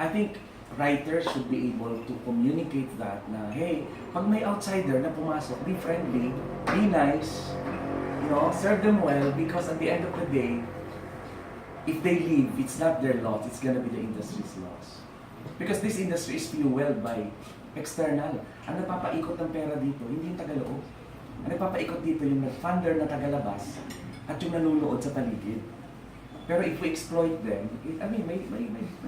I think writers should be able to communicate that na, hey, pag may outsider na pumasok, be friendly, be nice, you know, serve them well, because at the end of the day, if they leave, it's not their loss, it's gonna be the industry's loss. Because this industry is fueled by external. Ang nagpapaikot ng pera dito, hindi yung tagaloob. Ang nagpapaikot dito yung funder na tagalabas at yung nanunood sa paligid. Pero if we exploit them, I mean, may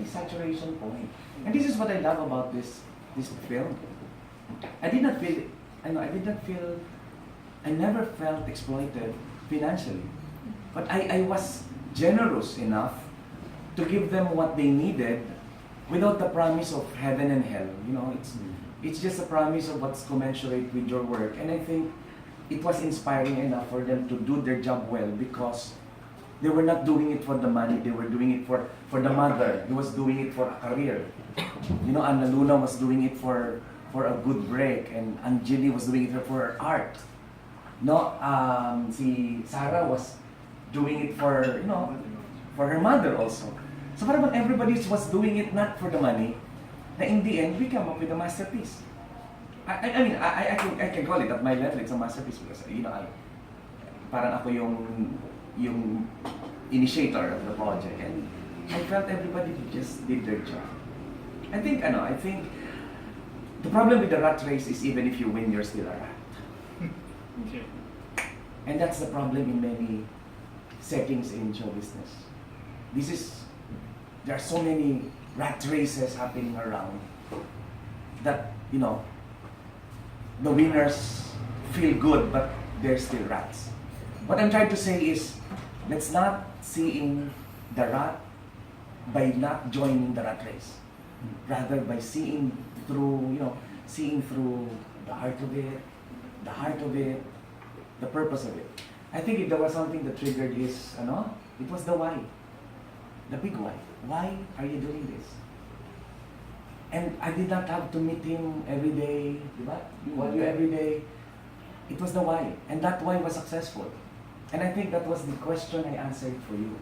saturation point. And this is what I love about this film. I never felt exploited financially. But I was generous enough to give them what they needed without the promise of heaven and hell. You know, it's just a promise of what's commensurate with your work. And I think it was inspiring enough for them to do their job well, because they were not doing it for the money, they were doing it for the mother. He was doing it for a career. You know, Ana Luna was doing it for a good break, and Anjali was doing it for art. No, si Sarah was doing it for, you know, for her mother also. So parang everybody was doing it not for the money, na in the end, we come up with a masterpiece. I mean, I can call it at my level, it's a masterpiece, because, you know, parang ako yung initiator of the project, and I felt everybody just did their job. I think the problem with the rat race is even if you win, you're still a rat. Okay. And that's the problem in many settings in show business. There are so many rat races happening around that, you know, the winners feel good, but they're still rats. What I'm trying to say is, let's not seeing the rat by not joining the rat race. Rather by seeing through the heart of it, the purpose of it. I think if there was something that triggered his, it was the why. The big why. Why are you doing this? And I did not have to meet him every day, diba? Call you every day. It was the why. And that why was successful. And I think that was the question I answered for you.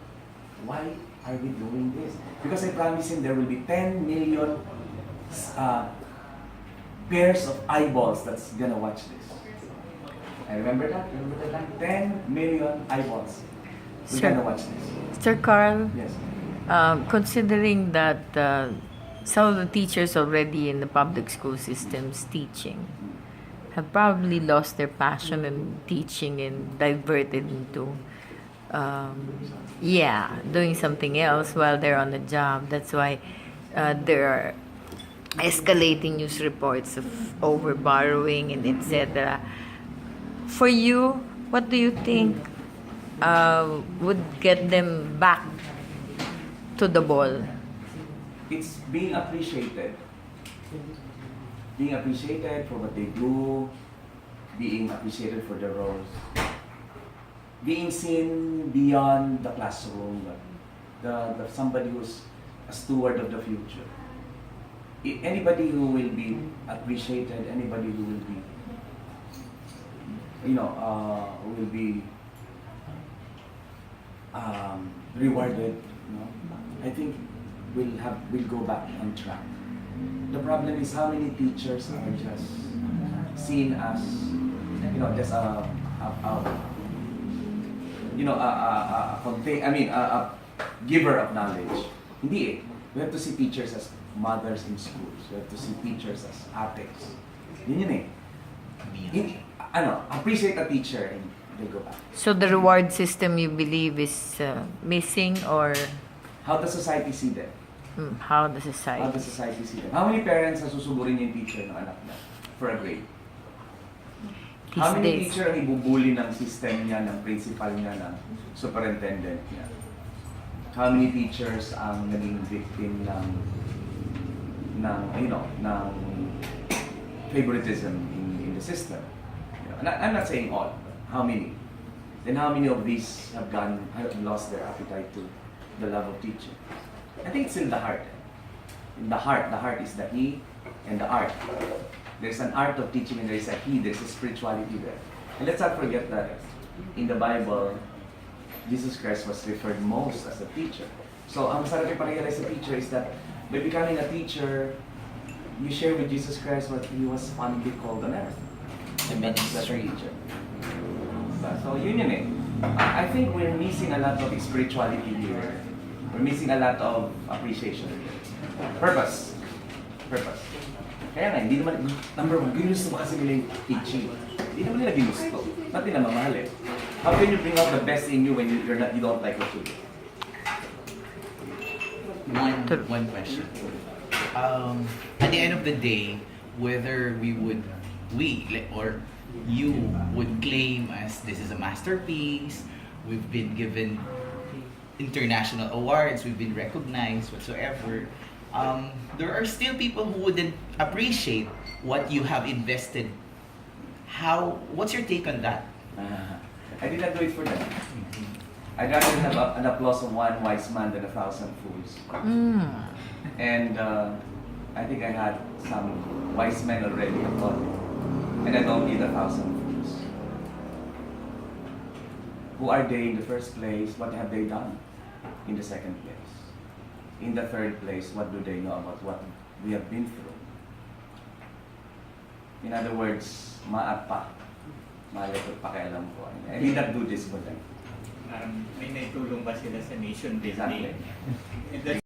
Why are we doing this? Because I promised him there will be 10 million pairs of eyeballs that's gonna watch this. I remember that? 10 million eyeballs who's gonna watch this. Sir Carl, Yes. considering that some of the teachers already in the public school systems teaching have probably lost their passion in teaching and diverted into doing something else while they're on the job. That's why there are escalating news reports of over-borrowing and etc. For you, what do you think would get them back to the ball? It's being appreciated. Being appreciated for what they do, being appreciated for their roles, being seen beyond the classroom, the somebody who's a steward of the future. Anybody who will be appreciated, anybody who will be, who will be rewarded, I think will go back on track. The problem is how many teachers are just seen as, just a giver of knowledge. Hindi eh. We have to see teachers as mothers in schools. We have to see teachers as ates. Yun eh. Appreciate a teacher and they go back. So the reward system you believe is missing, or How the society see them? how the society? How the society see them? How many parents ang susugurin yung teacher ng anak niya for a grade? How These many days. teacher ang ibubuli ng system niya, ng principal niya, ng superintendent niya? How many teachers ang naging victim ng favoritism in the system? I'm not saying all, but how many? Then how many of these have lost their appetite to the love of teaching? I think it's in the heart. In the heart is the he and the art. There's an art of teaching and there's a he, there's a spirituality there. And let's not forget that in the Bible, Jesus Christ was referred most as a teacher. So ang masarap iparealize sa teacher is that by becoming a teacher, you share with Jesus Christ what He was fondly called on earth. The That's a ministry. teacher. So yun yun eh. I think we're missing a lot of spirituality here. We're missing a lot of appreciation. Purpose. Purpose. Kaya nga, hindi naman, number one, ginusto mo kasi nila yung teaching. Hindi naman nila ginusto. Ba't nila mamahal eh? How can you bring out the best in you when you don't like what you do? One question. At the end of the day, whether or you would claim as this is a masterpiece, we've been given international awards, we've been recognized, whatsoever. There are still people who wouldn't appreciate what you have invested. What's your take on that? I did not do it for them. I'd rather have an applause of one wise man than 1,000 fools. And I think I had some wise men already applaud me. And I don't need 1,000 fools. Who are they in the first place? What have they done in the second place? In the third place, what do they know about what we have been through? In other words, maat pa. Malito pakialam ko. I did not do this for them. May naitulong ba sila sa nation building? Exactly.